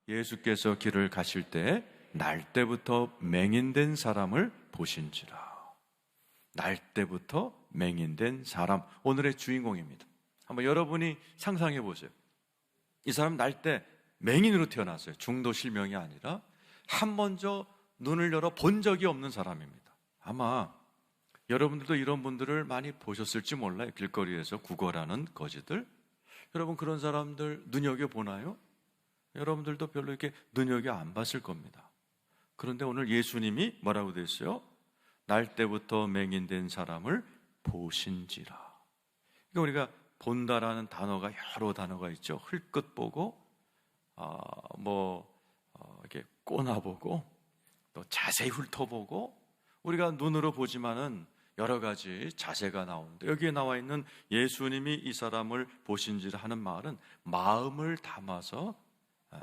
예수께서 길을 가실 때 날 때부터 맹인된 사람을 보신지라. 날 때부터 맹인된 사람, 오늘의 주인공입니다. 한번 여러분이 상상해 보세요. 이 사람 날 때 맹인으로 태어났어요. 중도 실명이 아니라 한 번도 눈을 열어 본 적이 없는 사람입니다. 아마 여러분들도 이런 분들을 많이 보셨을지 몰라요. 길거리에서 구걸하는 거지들. 여러분 그런 사람들 눈여겨보나요? 여러분들도 별로 이렇게 눈여겨 안 봤을 겁니다. 그런데 오늘 예수님이 뭐라고 됐어요? 날 때부터 맹인된 사람을 보신지라. 그러니까 우리가 본다라는 단어가 여러 단어가 있죠. 흘끗 보고, 이렇게 꼬나보고, 또 자세히 훑어보고, 우리가 눈으로 보지만은 여러 가지 자세가 나오는데, 여기에 나와 있는 예수님이 이 사람을 보신지라 하는 말은 마음을 담아서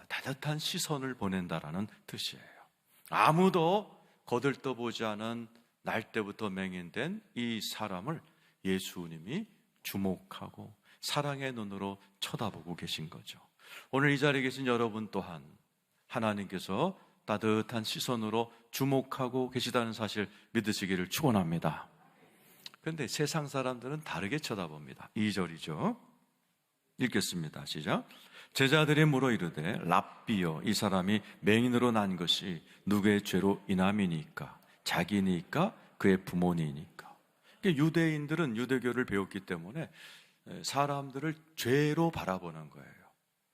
따뜻한 시선을 보낸다라는 뜻이에요. 아무도 거들떠보지 않은 날 때부터 맹인된 이 사람을 예수님이 주목하고 사랑의 눈으로 쳐다보고 계신 거죠. 오늘 이 자리에 계신 여러분 또한 하나님께서 따뜻한 시선으로 주목하고 계시다는 사실 믿으시기를 축원합니다. 그런데 세상 사람들은 다르게 쳐다봅니다. 2절이죠. 읽겠습니다. 시작. 제자들이 물어 이르되 랍비여, 이 사람이 맹인으로 난 것이 누구의 죄로 인함이니까? 자기니까? 그의 부모니까? 유대인들은 유대교를 배웠기 때문에 사람들을 죄로 바라보는 거예요.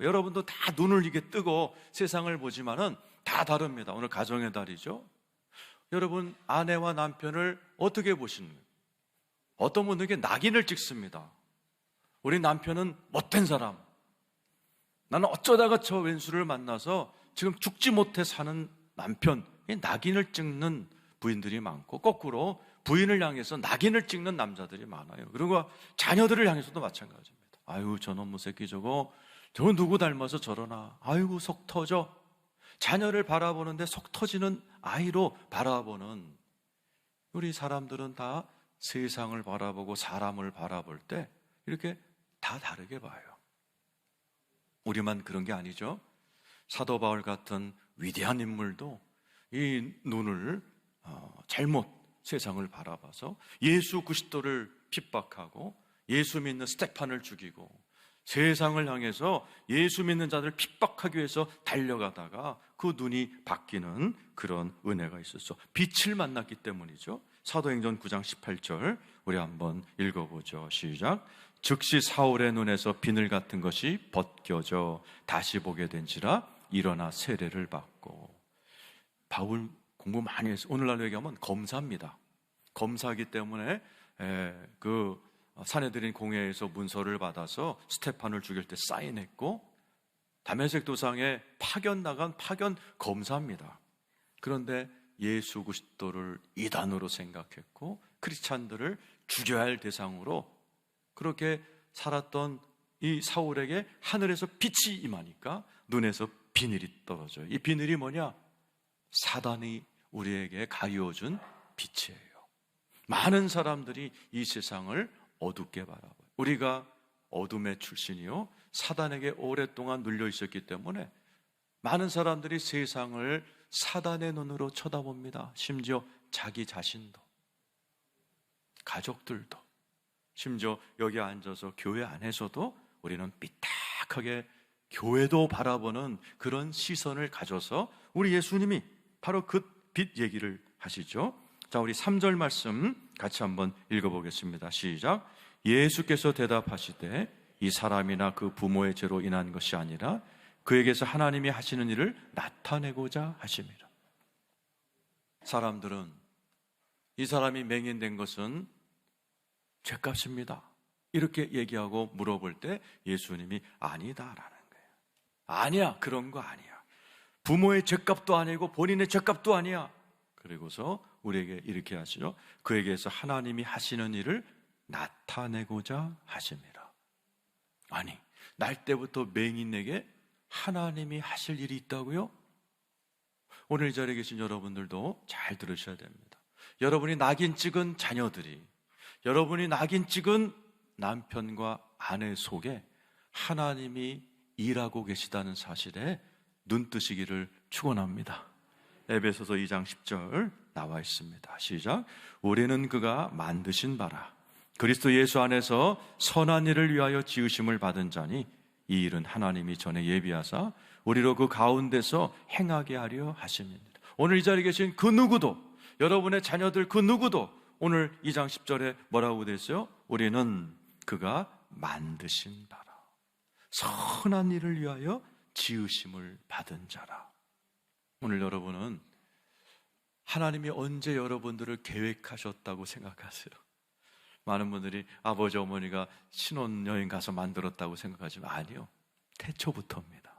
여러분도 다 눈을 이게 뜨고 세상을 보지만은 다 다릅니다. 오늘 가정의 달이죠. 여러분 아내와 남편을 어떻게 보시는 거예요? 어떤 분들에게 낙인을 찍습니다. 우리 남편은 못된 사람, 나는 어쩌다가 저 왼수를 만나서 지금 죽지 못해 사는 남편, 낙인을 찍는 부인들이 많고, 거꾸로 부인을 향해서 낙인을 찍는 남자들이 많아요. 그리고 자녀들을 향해서도 마찬가지입니다. 아유 저놈의 새끼 저거 누구 닮아서 저러나, 아이고 속 터져. 자녀를 바라보는데 속 터지는 아이로 바라보는 우리 사람들은 다 세상을 바라보고 사람을 바라볼 때 이렇게 다 다르게 봐요. 우리만 그런 게 아니죠. 사도 바울 같은 위대한 인물도 이 눈을 잘못 세상을 바라봐서 예수 그리스도를 핍박하고 예수 믿는 스테판을 죽이고 세상을 향해서 예수 믿는 자들을 핍박하기 위해서 달려가다가 그 눈이 바뀌는 그런 은혜가 있었어. 빛을 만났기 때문이죠. 사도행전 9장 18절 우리 한번 읽어보죠. 시작. 즉시 사울의 눈에서 비늘 같은 것이 벗겨져 다시 보게 된지라 일어나 세례를 받고. 바울 공부 많이 했어요. 오늘날로 얘기하면 검사입니다. 검사이기 때문에 그 사내들인 공회에서 문서를 받아서 스테판을 죽일 때 사인했고, 다메섹 도상에 파견 나간 파견 검사입니다. 그런데 예수 그리스도를 이단으로 생각했고 크리스찬들을 죽여야 할 대상으로 그렇게 살았던 이 사울에게 하늘에서 빛이 임하니까 눈에서 비늘이 떨어져요. 이 비늘이 뭐냐? 사단이 우리에게 가리워준 빛이에요. 많은 사람들이 이 세상을 어둡게 바라봐요. 우리가 어둠의 출신이요 사단에게 오랫동안 눌려 있었기 때문에 많은 사람들이 세상을 사단의 눈으로 쳐다봅니다. 심지어 자기 자신도, 가족들도, 심지어 여기 앉아서 교회 안에서도 우리는 삐딱하게 교회도 바라보는 그런 시선을 가져서 우리 예수님이 바로 그 빛 얘기를 하시죠. 자, 우리 3절 말씀 같이 한번 읽어보겠습니다. 시작. 예수께서 대답하시되 이 사람이나 그 부모의 죄로 인한 것이 아니라 그에게서 하나님이 하시는 일을 나타내고자 하심이라. 사람들은 이 사람이 맹인된 것은 죄값입니다 이렇게 얘기하고 물어볼 때 예수님이 아니다라는 거예요. 아니야, 그런 거 아니야. 부모의 죄값도 아니고 본인의 죄값도 아니야. 그리고서 우리에게 이렇게 하시죠. 그에게서 하나님이 하시는 일을 나타내고자 하심이라. 아니, 날 때부터 맹인에게 하나님이 하실 일이 있다고요? 오늘 이 자리에 계신 여러분들도 잘 들으셔야 됩니다. 여러분이 낙인 찍은 자녀들이, 여러분이 낙인 찍은 남편과 아내 속에 하나님이 일하고 계시다는 사실에 눈뜨시기를 축원합니다. 에베소서 2장 10절 나와 있습니다. 시작. 우리는 그가 만드신 바라 그리스도 예수 안에서 선한 일을 위하여 지으심을 받은 자니 이 일은 하나님이 전에 예비하사 우리로 그 가운데서 행하게 하려 하심입니다. 오늘 이 자리에 계신 그 누구도, 여러분의 자녀들 그 누구도 오늘 2장 10절에 뭐라고 되어 있어요? 우리는 그가 만드신 바라 선한 일을 위하여 지으심을 받은 자라. 오늘 여러분은 하나님이 언제 여러분들을 계획하셨다고 생각하세요? 많은 분들이 아버지 어머니가 신혼여행 가서 만들었다고 생각하지만 아니요, 태초부터입니다.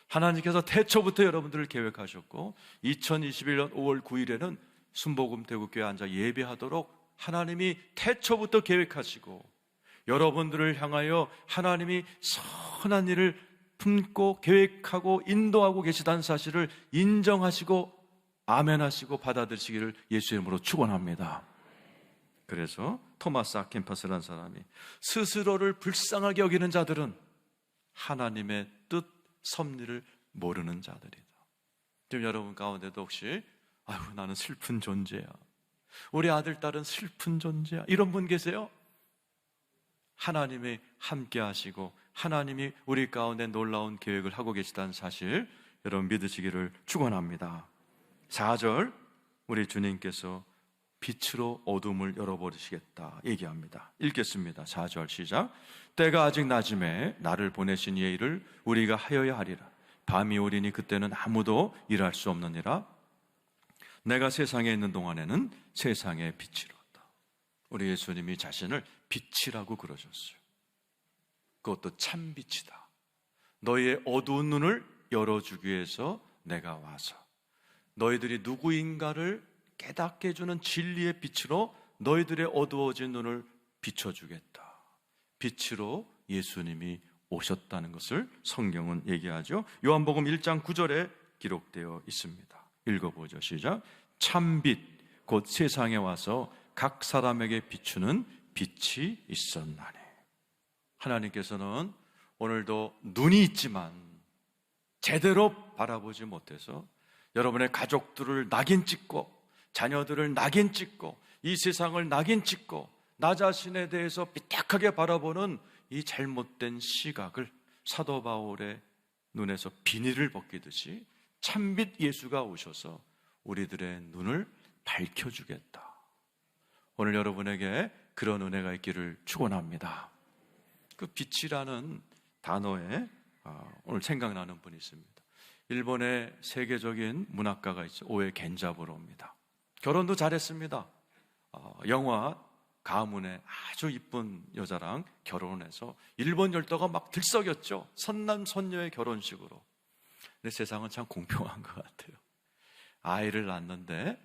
하나님께서 태초부터 여러분들을 계획하셨고 2021년 5월 9일에는 순복음대국교회에 앉아 예배하도록 하나님이 태초부터 계획하시고 여러분들을 향하여 하나님이 선한 일을 품고 계획하고 인도하고 계시다는 사실을 인정하시고 아멘하시고 받아들이시기를 예수의 이름으로 축원합니다. 그래서 토마스 아킨파스라는 사람이 스스로를 불쌍하게 여기는 자들은 하나님의 뜻, 섭리를 모르는 자들이다. 지금 여러분 가운데도 혹시 아유 나는 슬픈 존재야, 우리 아들 딸은 슬픈 존재야, 이런 분 계세요? 하나님이 함께 하시고 하나님이 우리 가운데 놀라운 계획을 하고 계시다는 사실 여러분 믿으시기를 축원합니다. 4절 우리 주님께서 빛으로 어둠을 열어버리시겠다 얘기합니다. 읽겠습니다. 4절 시작. 때가 아직 낮음에 나를 보내신 이의 일을 우리가 하여야 하리라. 밤이 오리니 그때는 아무도 일할 수 없느니라. 내가 세상에 있는 동안에는 세상의 빛이로다. 우리 예수님이 자신을 빛이라고 그러셨어요. 그것도 참 빛이다. 너희의 어두운 눈을 열어주기 위해서 내가 와서 너희들이 누구인가를 깨닫게 해주는 진리의 빛으로 너희들의 어두워진 눈을 비춰주겠다. 빛으로 예수님이 오셨다는 것을 성경은 얘기하죠. 요한복음 1장 9절에 기록되어 있습니다. 읽어보죠. 시작. 참빛 곧 세상에 와서 각 사람에게 비추는 빛이 있었나니. 하나님께서는 오늘도 눈이 있지만 제대로 바라보지 못해서 여러분의 가족들을 낙인 찍고 자녀들을 낙인 찍고 이 세상을 낙인 찍고 나 자신에 대해서 삐딱하게 바라보는 이 잘못된 시각을 사도 바울의 눈에서 비닐을 벗기듯이 참빛 예수가 오셔서 우리들의 눈을 밝혀주겠다. 오늘 여러분에게 그런 은혜가 있기를 축원합니다. 그 빛이라는 단어에 오늘 생각나는 분이 있습니다. 일본의 세계적인 문학가가 있죠. 오에 겐자부로입니다. 결혼도 잘했습니다. 영화 가문의 아주 이쁜 여자랑 결혼해서 일본 열도가 막 들썩였죠. 선남선녀의 결혼식으로. 근데 세상은 참 공평한 것 같아요. 아이를 낳는데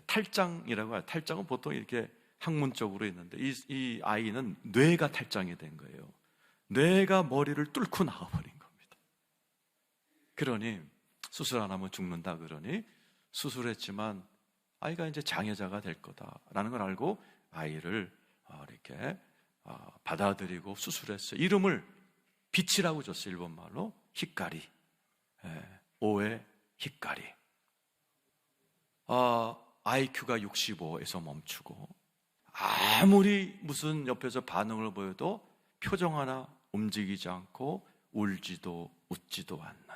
탈장이라고 해요. 탈장은 보통 이렇게 학문적으로 있는데 이 아이는 뇌가 탈장이 된 거예요. 뇌가 머리를 뚫고 나와버린 겁니다. 그러니 수술 안 하면 죽는다 그러니 수술했지만 아이가 이제 장애자가 될 거다라는 걸 알고 아이를 이렇게 받아들이고 수술했어요. 이름을 빛이라고 줬어요. 일본말로 히카리. 오에 히카리. IQ가 65에서 멈추고 아무리 무슨 옆에서 반응을 보여도 표정 하나 움직이지 않고 울지도 웃지도 않는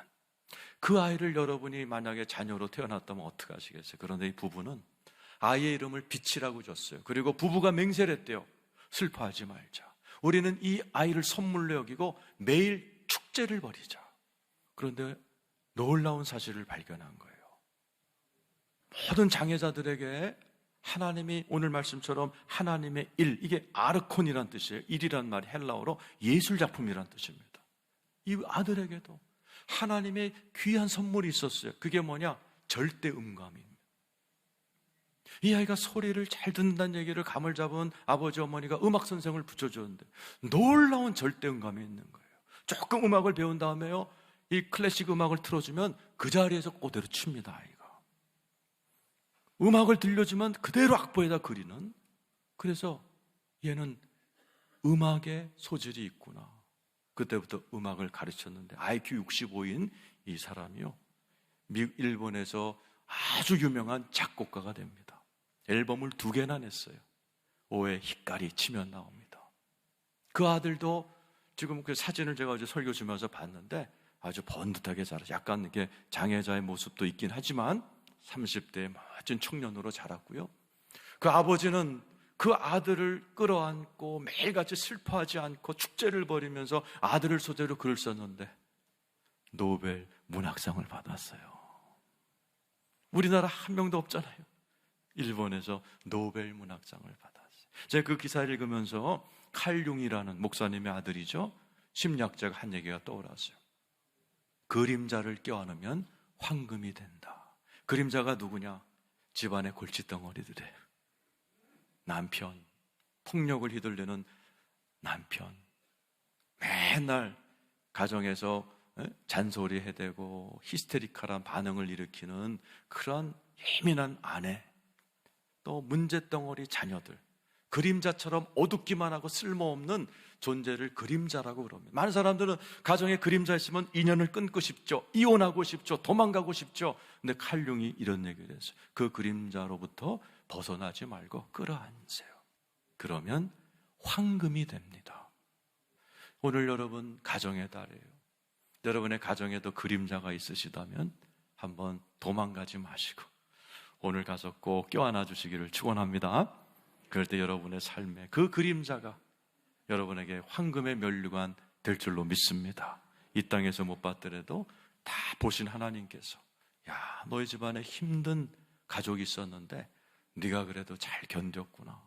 그 아이를 여러분이 만약에 자녀로 태어났다면 어떻게 하시겠어요? 그런데 이 부부는 아이의 이름을 빛이라고 줬어요. 그리고 부부가 맹세를 했대요. 슬퍼하지 말자. 우리는 이 아이를 선물로 여기고 매일 축제를 벌이자. 그런데 놀라운 사실을 발견한 거예요. 모든 장애자들에게 하나님이 오늘 말씀처럼 하나님의 일, 이게 아르콘이란 뜻이에요. 일이란 말이 헬라어로 예술작품이란 뜻입니다. 이 아들에게도 하나님의 귀한 선물이 있었어요. 그게 뭐냐? 절대음감입니다. 이 아이가 소리를 잘 듣는다는 얘기를 감을 잡은 아버지 어머니가 음악 선생을 붙여주는데 놀라운 절대음감이 있는 거예요. 조금 음악을 배운 다음에요, 이 클래식 음악을 틀어주면 그 자리에서 그대로 칩니다. 아이가 음악을 들려주면 그대로 악보에다 그리는. 그래서 얘는 음악의 소질이 있구나. 그때부터 음악을 가르쳤는데 IQ 65인 이 사람이요, 일본에서 아주 유명한 작곡가가 됩니다. 앨범을 2개나 냈어요. 오에 히카리 치면 나옵니다. 그 아들도 지금 그 사진을 제가 어제 설교 주면서 봤는데 아주 번듯하게 자라서, 약간 이게 장애자의 모습도 있긴 하지만 30대의 멋진 청년으로 자랐고요. 그 아버지는 그 아들을 끌어안고 매일같이 슬퍼하지 않고 축제를 벌이면서 아들을 소재로 글을 썼는데 노벨 문학상을 받았어요. 우리나라 한 명도 없잖아요. 일본에서 노벨 문학상을 받았어요. 제가 그 기사를 읽으면서 칼 융이라는 목사님의 아들이죠, 심리학자가 한 얘기가 떠올랐어요. 그림자를 껴안으면 황금이 된다. 그림자가 누구냐? 집안의 골칫덩어리들이에요. 남편, 폭력을 휘둘리는 남편, 맨날 가정에서 잔소리 해대고 히스테리컬한 반응을 일으키는 그런 예민한 아내, 또 문제덩어리 자녀들, 그림자처럼 어둡기만 하고 쓸모없는 존재를 그림자라고 그럽니다. 많은 사람들은 가정에 그림자 있으면 인연을 끊고 싶죠, 이혼하고 싶죠, 도망가고 싶죠. 근데 칼 융이 이런 얘기를 했어요. 그 그림자로부터 벗어나지 말고 끌어안으세요. 그러면 황금이 됩니다. 오늘 여러분 가정의 달이에요. 여러분의 가정에도 그림자가 있으시다면 한번 도망가지 마시고 오늘 가서 꼭 껴안아 주시기를 축원합니다. 그럴 때 여러분의 삶에 그 그림자가 여러분에게 황금의 면류관 될 줄로 믿습니다. 이 땅에서 못 봤더라도 다 보신 하나님께서, 야, 너희 집안에 힘든 가족이 있었는데 네가 그래도 잘 견뎠구나.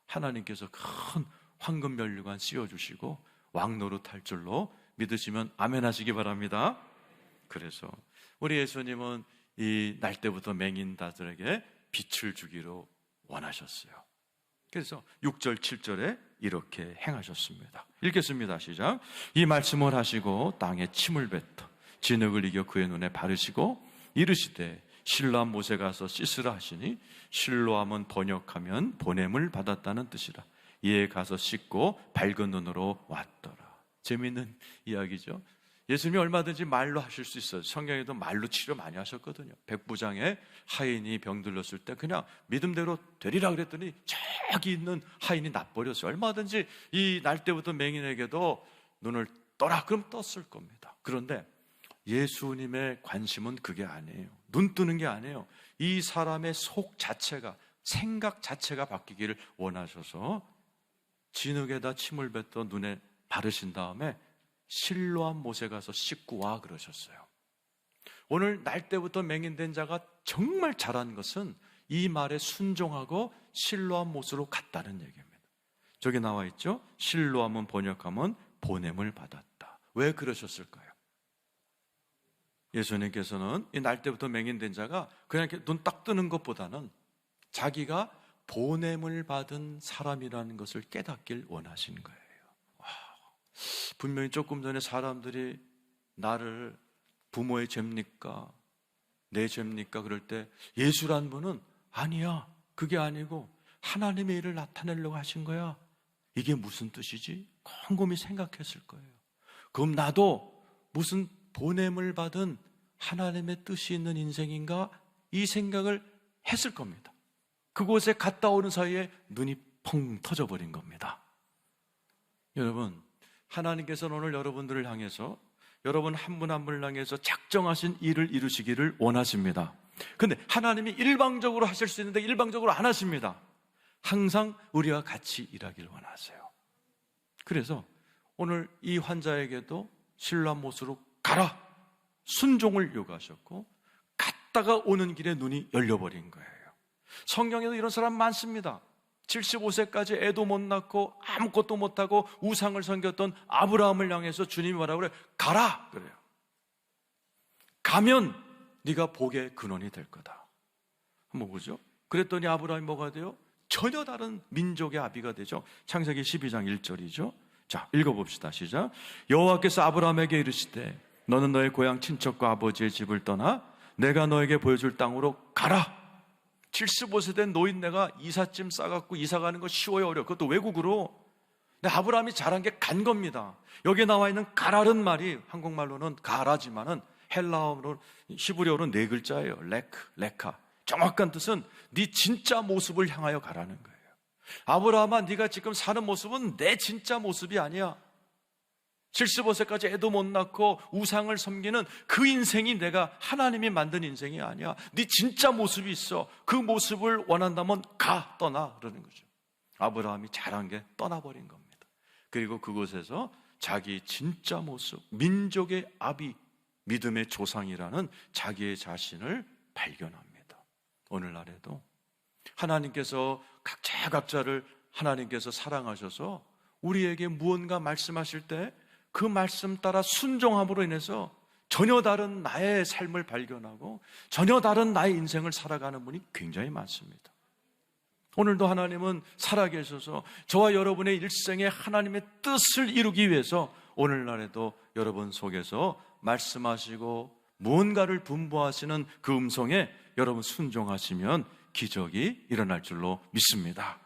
하나님께서 큰 황금 면류관 씌워주시고 왕노릇할 줄로 믿으시면 아멘 하시기 바랍니다. 그래서 우리 예수님은 이 날때부터 맹인다들에게 빛을 주기로 원하셨어요. 그래서 6절 7절에 이렇게 행하셨습니다. 읽겠습니다. 시작. 이 말씀을 하시고 땅에 침을 뱉어 진흙을 이겨 그의 눈에 바르시고 이르시되 실로암 못에 가서 씻으라 하시니, 실로암은 번역하면 보냄을 받았다는 뜻이라. 이에 가서 씻고 밝은 눈으로 왔더라. 재미있는 이야기죠. 예수님이 얼마든지 말로 하실 수 있어요. 성경에도 말로 치료 많이 하셨거든요. 백부장의 하인이 병들었을 때 그냥 믿음대로 되리라 그랬더니 저기 있는 하인이 놔버렸어요. 얼마든지 이 날때부터 맹인에게도 눈을 떠라 그럼 떴을 겁니다. 그런데 예수님의 관심은 그게 아니에요. 눈 뜨는 게 아니에요. 이 사람의 속 자체가, 생각 자체가 바뀌기를 원하셔서 진흙에다 침을 뱉어 눈에 바르신 다음에 실로암 못에 가서 씻고 와 그러셨어요. 오늘 날때부터 맹인된 자가 정말 잘한 것은 이 말에 순종하고 실로암 못으로 갔다는 얘기입니다. 저기 나와 있죠. 실로암은 번역하면 보냄을 받았다. 왜 그러셨을까요? 예수님께서는 이 날때부터 맹인된 자가 그냥 이렇게 눈 딱 뜨는 것보다는 자기가 보냄을 받은 사람이라는 것을 깨닫길 원하신 거예요. 와, 분명히 조금 전에 사람들이 나를 부모의 죄입니까? 내 죄입니까? 그럴 때 예수란 분은 아니야, 그게 아니고 하나님의 일을 나타내려고 하신 거야. 이게 무슨 뜻이지? 곰곰이 생각했을 거예요. 그럼 나도 무슨 보냄을 받은 하나님의 뜻이 있는 인생인가? 이 생각을 했을 겁니다. 그곳에 갔다 오는 사이에 눈이 펑 터져버린 겁니다. 여러분, 하나님께서는 오늘 여러분들을 향해서, 여러분 한 분 한 분을 향해서 작정하신 일을 이루시기를 원하십니다. 근데 하나님이 일방적으로 하실 수 있는데 일방적으로 안 하십니다. 항상 우리와 같이 일하기를 원하세요. 그래서 오늘 이 환자에게도 실로암 못으로 가라, 순종을 요구하셨고 갔다가 오는 길에 눈이 열려버린 거예요. 성경에도 이런 사람 많습니다. 75세까지 애도 못 낳고 아무것도 못하고 우상을 섬겼던 아브라함을 향해서 주님이 뭐라고 그래요? 가라 그래요. 가면 네가 복의 근원이 될 거다. 한번 보죠. 그랬더니 아브라함이 뭐가 돼요? 전혀 다른 민족의 아비가 되죠. 창세기 12장 1절이죠. 자, 읽어봅시다. 시작. 여호와께서 아브라함에게 이르시되 너는 너의 고향 친척과 아버지의 집을 떠나 내가 너에게 보여줄 땅으로 가라. 75세 된 노인네가 이삿짐 싸갖고 이사 가는 거 쉬워요, 어려워? 그것도 외국으로. 근데 아브라함이 잘한 게 간 겁니다. 여기에 나와 있는 가랄은 말이 한국말로는 가라지만은 헬라어로 히브리어로 네 글자예요. 레카. 정확한 뜻은 네 진짜 모습을 향하여 가라는 거예요. 아브라함아, 네가 지금 사는 모습은 내 진짜 모습이 아니야. 75세까지 애도 못 낳고 우상을 섬기는 그 인생이 내가 하나님이 만든 인생이 아니야. 네 진짜 모습이 있어. 그 모습을 원한다면 떠나 그러는 거죠. 아브라함이 잘한 게 떠나버린 겁니다. 그리고 그곳에서 자기 진짜 모습, 민족의 아비, 믿음의 조상이라는 자기의 자신을 발견합니다. 오늘날에도 하나님께서 각자를 하나님께서 사랑하셔서 우리에게 무언가 말씀하실 때 그 말씀 따라 순종함으로 인해서 전혀 다른 나의 삶을 발견하고 전혀 다른 나의 인생을 살아가는 분이 굉장히 많습니다. 오늘도 하나님은 살아계셔서 저와 여러분의 일생에 하나님의 뜻을 이루기 위해서 오늘날에도 여러분 속에서 말씀하시고 무언가를 분부하시는 그 음성에 여러분 순종하시면 기적이 일어날 줄로 믿습니다.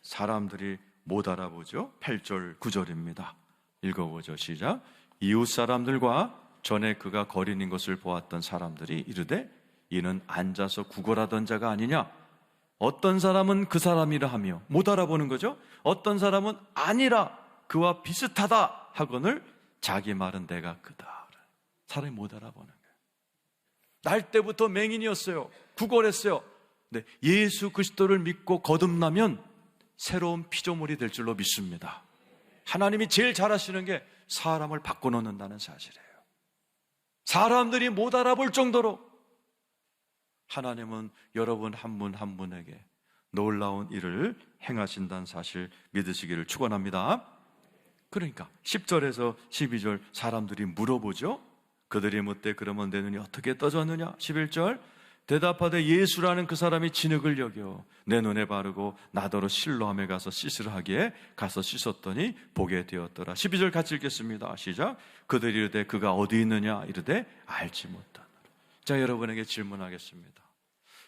사람들이 못 알아보죠. 8절 9절입니다. 읽어보죠. 시작. 이웃 사람들과 전에 그가 거리는 것을 보았던 사람들이 이르되 이는 앉아서 구걸하던 자가 아니냐. 어떤 사람은 그 사람이라 하며, 못 알아보는 거죠. 어떤 사람은 아니라 그와 비슷하다 하거늘 자기 말은 내가 그다. 사람이 못 알아보는 거예요. 날 때부터 맹인이었어요. 구걸했어요. 네, 예수 그리스도를 믿고 거듭나면 새로운 피조물이 될 줄로 믿습니다. 하나님이 제일 잘하시는 게 사람을 바꿔놓는다는 사실이에요. 사람들이 못 알아볼 정도로 하나님은 여러분 한 분 한 분에게 놀라운 일을 행하신다는 사실 믿으시기를 축원합니다. 그러니까 10절에서 12절 사람들이 물어보죠. 그들이 묻되 그러면 내 눈이 어떻게 떠졌느냐. 11절 대답하되 예수라는 그 사람이 진흙을 여겨 내 눈에 바르고 나더러 실로암에 가서 씻으라 하기에 가서 씻었더니 보게 되었더라. 12절 같이 읽겠습니다. 시작. 그들이 이르되 그가 어디 있느냐 이르되 알지 못하노라. 자, 여러분에게 질문하겠습니다.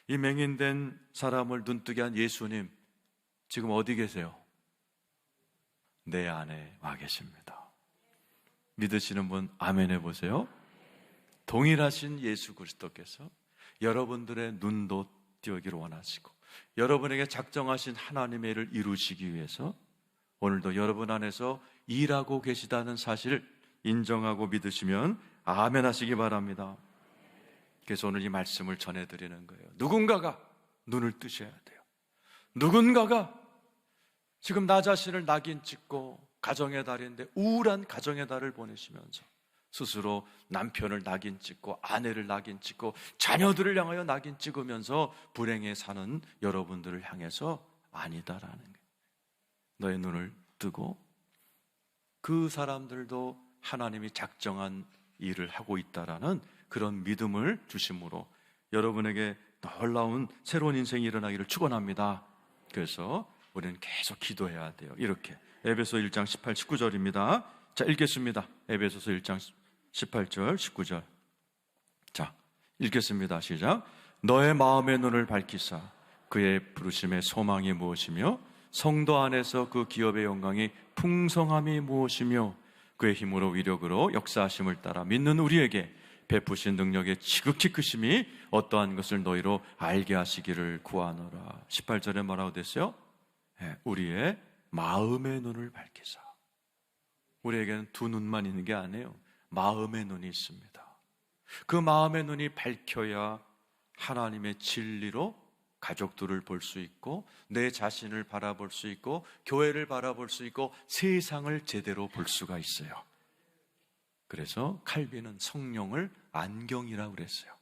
이 맹인된 사람을 눈뜨게 한 예수님 지금 어디 계세요? 내 안에 와 계십니다. 믿으시는 분 아멘 해보세요. 동일하신 예수 그리스도께서 여러분들의 눈도 띄우기를 원하시고 여러분에게 작정하신 하나님의 일을 이루시기 위해서 오늘도 여러분 안에서 일하고 계시다는 사실을 인정하고 믿으시면 아멘 하시기 바랍니다. 그래서 오늘 이 말씀을 전해드리는 거예요. 누군가가 눈을 뜨셔야 돼요. 누군가가 지금 나 자신을 낙인 찍고 가정의 달인데 우울한 가정의 달을 보내시면서 스스로 남편을 낙인 찍고 아내를 낙인 찍고 자녀들을 향하여 낙인 찍으면서 불행에 사는 여러분들을 향해서 아니다라는 거예요. 너의 눈을 뜨고 그 사람들도 하나님이 작정한 일을 하고 있다라는 그런 믿음을 주심으로 여러분에게 놀라운 새로운 인생이 일어나기를 축원합니다. 그래서 우리는 계속 기도해야 돼요. 이렇게 에베소 1장 18, 19절입니다. 자, 읽겠습니다. 에베소서 1장 18절, 19절. 자, 읽겠습니다. 시작. 너의 마음의 눈을 밝히사 그의 부르심의 소망이 무엇이며 성도 안에서 그 기업의 영광이 풍성함이 무엇이며 그의 힘으로 위력으로 역사하심을 따라 믿는 우리에게 베푸신 능력의 지극히 크심이 어떠한 것을 너희로 알게 하시기를 구하노라. 18절에 뭐라고 됐어요? 우리의 마음의 눈을 밝히사. 우리에게는 두 눈만 있는 게 아니에요. 마음의 눈이 있습니다. 그 마음의 눈이 밝혀야 하나님의 진리로 가족들을 볼 수 있고 내 자신을 바라볼 수 있고 교회를 바라볼 수 있고 세상을 제대로 볼 수가 있어요. 그래서 칼빈은 성령을 안경이라고 그랬어요.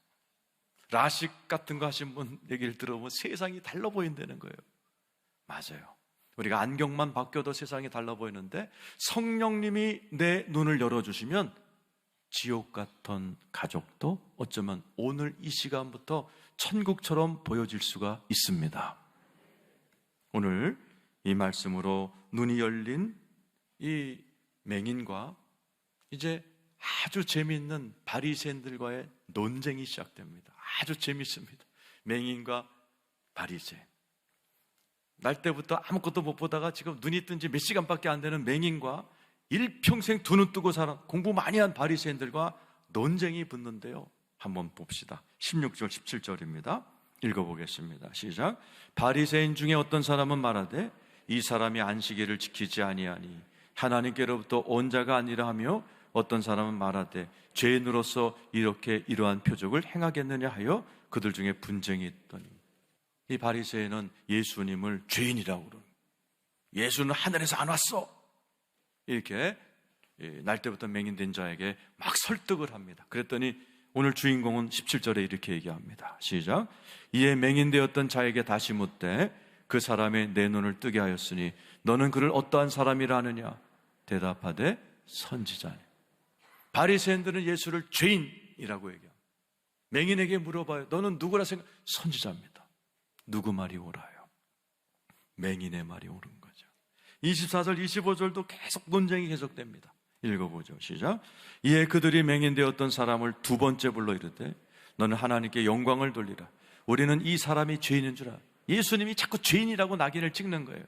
라식 같은 거 하신 분 얘기를 들어보면 세상이 달라 보인다는 거예요. 맞아요. 우리가 안경만 바뀌어도 세상이 달라 보이는데 성령님이 내 눈을 열어주시면 지옥 같은 가족도 어쩌면 오늘 이 시간부터 천국처럼 보여질 수가 있습니다. 오늘 이 말씀으로 눈이 열린 이 맹인과 이제 아주 재미있는 바리새인들과의 논쟁이 시작됩니다. 아주 재밌습니다. 맹인과 바리새. 날 때부터 아무것도 못 보다가 지금 눈이 뜬 지 몇 시간밖에 안 되는 맹인과 일평생 두 눈 뜨고 살아 공부 많이 한 바리새인들과 논쟁이 붙는데요. 한번 봅시다. 16절 17절입니다. 읽어보겠습니다. 시작. 바리새인 중에 어떤 사람은 말하되 이 사람이 안식일을 지키지 아니하니 하나님께로부터 온 자가 아니라 하며 어떤 사람은 말하되 죄인으로서 이렇게 이러한 표적을 행하겠느냐 하여 그들 중에 분쟁이 있더니 이 바리새인은 예수님을 죄인이라고 그러는, 예수는 하늘에서 안 왔어, 이렇게 날 때부터 맹인된 자에게 막 설득을 합니다. 그랬더니 오늘 주인공은 17절에 이렇게 얘기합니다. 시작. 이에 맹인되었던 자에게 다시 묻되 그 사람의 내 눈을 뜨게 하였으니 너는 그를 어떠한 사람이라 하느냐? 대답하되 선지자니. 바리새인들은 예수를 죄인이라고 얘기합니다. 맹인에게 물어봐요. 너는 누구라 생각? 선지자입니다. 누구 말이 옳아요? 맹인의 말이 옳은 거죠. 24절 25절도 계속 논쟁이 계속됩니다. 읽어보죠. 시작. 이에 그들이 맹인되었던 사람을 두 번째 불러 이르되 너는 하나님께 영광을 돌리라. 우리는 이 사람이 죄인인 줄 알아. 예수님이 자꾸 죄인이라고 낙인을 찍는 거예요.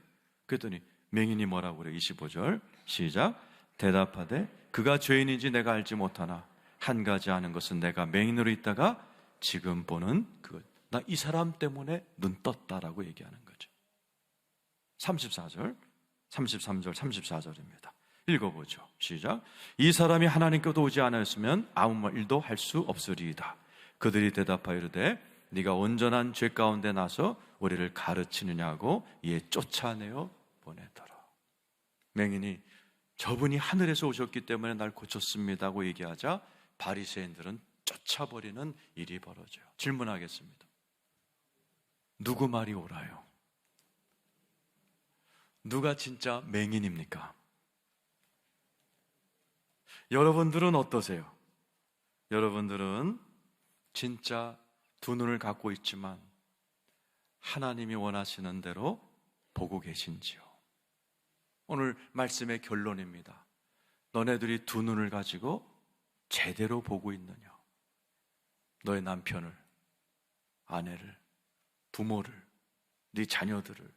그랬더니 맹인이 뭐라고 그래요? 25절 시작. 대답하되 그가 죄인인지 내가 알지 못하나 한 가지 아는 것은 내가 맹인으로 있다가 지금 보는 그것. 나 이 사람 때문에 눈 떴다라고 얘기하는 거죠. 34절 33절 34절입니다. 읽어보죠. 시작. 이 사람이 하나님께도 오지 않았으면 아무 일도 할 수 없으리이다. 그들이 대답하여 이르되 네가 온전한 죄 가운데 나서 우리를 가르치느냐고 이에 쫓아내어 보내더라. 맹인이 저분이 하늘에서 오셨기 때문에 날 고쳤습니다고 얘기하자 바리새인들은 쫓아버리는 일이 벌어져요. 질문하겠습니다. 누구 말이 옳아요? 누가 진짜 맹인입니까? 여러분들은 어떠세요? 여러분들은 진짜 두 눈을 갖고 있지만 하나님이 원하시는 대로 보고 계신지요? 오늘 말씀의 결론입니다. 너네들이 두 눈을 가지고 제대로 보고 있느냐? 너의 남편을, 아내를, 부모를, 네 자녀들을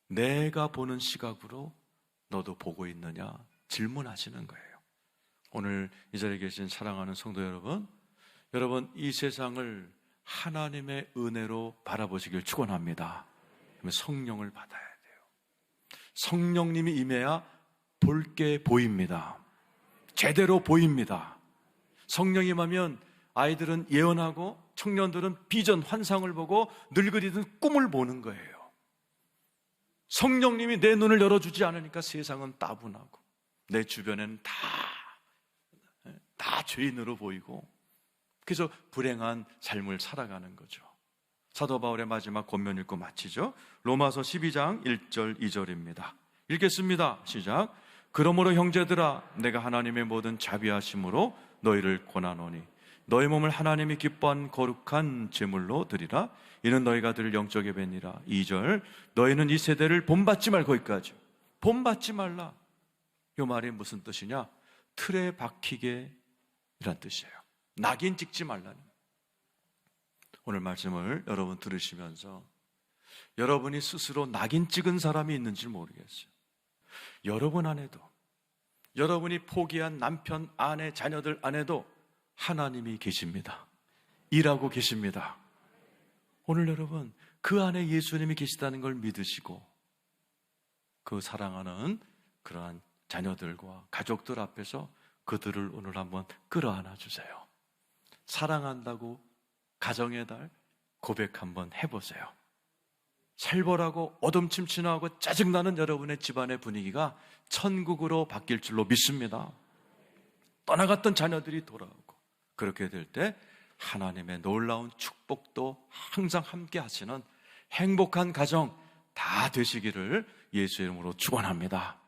내가 보는 시각으로 너도 보고 있느냐? 질문하시는 거예요. 오늘 이 자리에 계신 사랑하는 성도 여러분, 여러분 이 세상을 하나님의 은혜로 바라보시길 축원합니다. 성령을 받아야 돼요. 성령님이 임해야 볼 게 보입니다. 제대로 보입니다. 성령이 임하면 아이들은 예언하고 청년들은 비전, 환상을 보고 늙은이들은 꿈을 보는 거예요. 성령님이 내 눈을 열어주지 않으니까 세상은 따분하고 내 주변에는 다 죄인으로 보이고 그래서 불행한 삶을 살아가는 거죠. 사도 바울의 마지막 권면 읽고 마치죠. 로마서 12장 1절 2절입니다. 읽겠습니다. 시작. 그러므로 형제들아 내가 하나님의 모든 자비하심으로 너희를 권하노니 너희 몸을 하나님이 기뻐한 거룩한 제물로 드리라. 이는 너희가 드릴 영적 예배니라. 2절 너희는 이 세대를 본받지 말고 거기까지 본받지 말라. 이 말이 무슨 뜻이냐? 틀에 박히게 이란 뜻이에요. 낙인 찍지 말라는. 오늘 말씀을 여러분 들으시면서 여러분이 스스로 낙인 찍은 사람이 있는지 모르겠어요. 여러분 안에도, 여러분이 포기한 남편, 아내, 자녀들 안에도 하나님이 계십니다. 일하고 계십니다. 오늘 여러분 그 안에 예수님이 계시다는 걸 믿으시고 그 사랑하는 그러한 자녀들과 가족들 앞에서 그들을 오늘 한번 끌어안아 주세요. 사랑한다고 가정의 달 고백 한번 해보세요. 살벌하고 어둠침침하고 짜증나는 여러분의 집안의 분위기가 천국으로 바뀔 줄로 믿습니다. 떠나갔던 자녀들이 돌아오고 그렇게 될 때 하나님의 놀라운 축복도 항상 함께 하시는 행복한 가정 다 되시기를 예수의 이름으로 축원합니다.